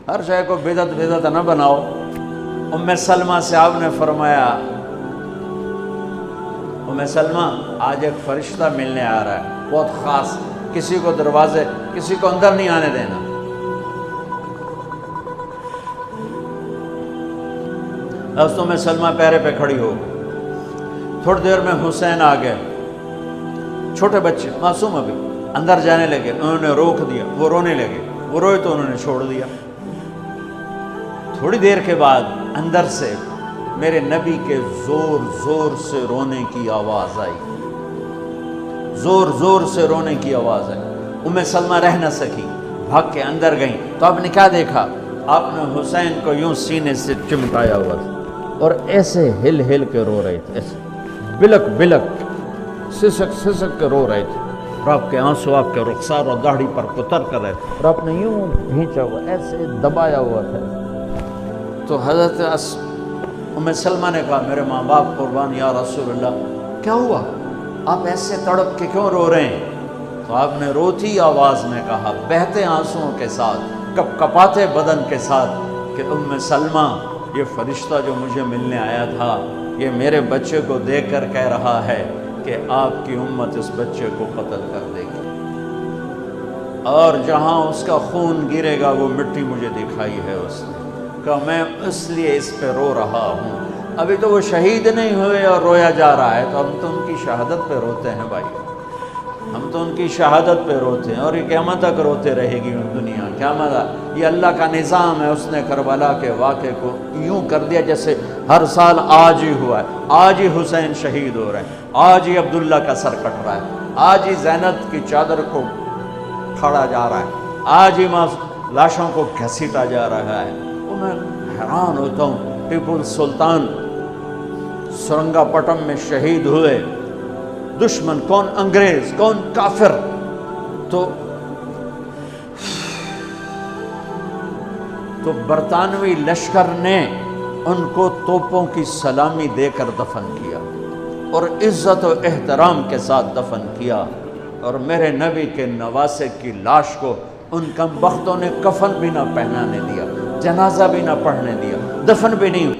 ہر شے کو بدعت نہ بناؤ۔ ام سلمہ سے آپ نے فرمایا ام سلمہ آج ایک فرشتہ ملنے آ رہا ہے بہت خاص، کسی کو دروازے کسی کو اندر نہیں آنے دینا۔ اب ام سلمہ پیرے پہ کھڑی ہو گئی۔ تھوڑی دیر میں حسین آ گئے، چھوٹے بچے معصوم ابھی، اندر جانے لگے، انہوں نے روک دیا، وہ رونے لگے، وہ روئے تو انہوں نے چھوڑ دیا۔ تھوڑی دیر کے بعد اندر سے میرے نبی کے زور زور سے رونے کی آواز آئی، زور زور سے رونے کی آواز آئی۔ ام سلمہ رہ نہ سکی، بھاگ کے اندر گئیں تو آپ نے کیا دیکھا؟ آپ نے حسین کو یوں سینے سے چمٹایا ہوا تھا اور ایسے ہل ہل کے رو رہے تھے، ایسے بلک بلک سسک سسک کے رو رہے تھے، اور آپ کے آنسو آپ کے رخسار اور داڑھی پر اتر کر رہے تھے، اور آپ نے یوں بھینچا ہوا ایسے دبایا ہوا تھا۔ تو حضرت ام سلمہ نے کہا میرے ماں باپ قربان یا رسول اللہ، کیا ہوا؟ آپ ایسے تڑپ کے کیوں رو رہے ہیں؟ تو آپ نے روتی آواز میں کہا، بہتے آنسوؤں کے ساتھ، کپ کپاتے بدن کے ساتھ، کہ ام سلمہ یہ فرشتہ جو مجھے ملنے آیا تھا یہ میرے بچے کو دیکھ کر کہہ رہا ہے کہ آپ کی امت اس بچے کو قتل کر دے گی، اور جہاں اس کا خون گرے گا وہ مٹی مجھے دکھائی ہے اس نے، کہ میں اس لیے اس پہ رو رہا ہوں۔ ابھی تو وہ شہید نہیں ہوئے اور رویا جا رہا ہے، تو ہم تو ان کی شہادت پہ روتے ہیں بھائی، ہم تو ان کی شہادت پہ روتے ہیں، اور یہ قیامت تک روتے رہے گی دنیا۔ قیامت یہ اللہ کا نظام ہے، اس نے کربلا کے واقعے کو یوں کر دیا جیسے ہر سال آج ہی ہوا ہے، آج ہی حسین شہید ہو رہے ہیں، آج ہی عبداللہ کا سر کٹ رہا ہے، آج ہی زینب کی چادر کو پھاڑا جا رہا ہے، آج ہی لاشوں کو گھسیٹا جا رہا ہے۔ وہ میں حیران ہوتا ہوں، ٹیپو سلطان سرنگا پٹم میں شہید ہوئے، دشمن کون انگریز کون کافر، تو برطانوی لشکر نے ان کو توپوں کی سلامی دے کر دفن کیا اور عزت و احترام کے ساتھ دفن کیا، اور میرے نبی کے نواسے کی لاش کو ان کم بختوں نے کفن بھی نہ پہنانے دیا، جنازہ بھی نہ پڑھنے دیا، دفن بھی نہیں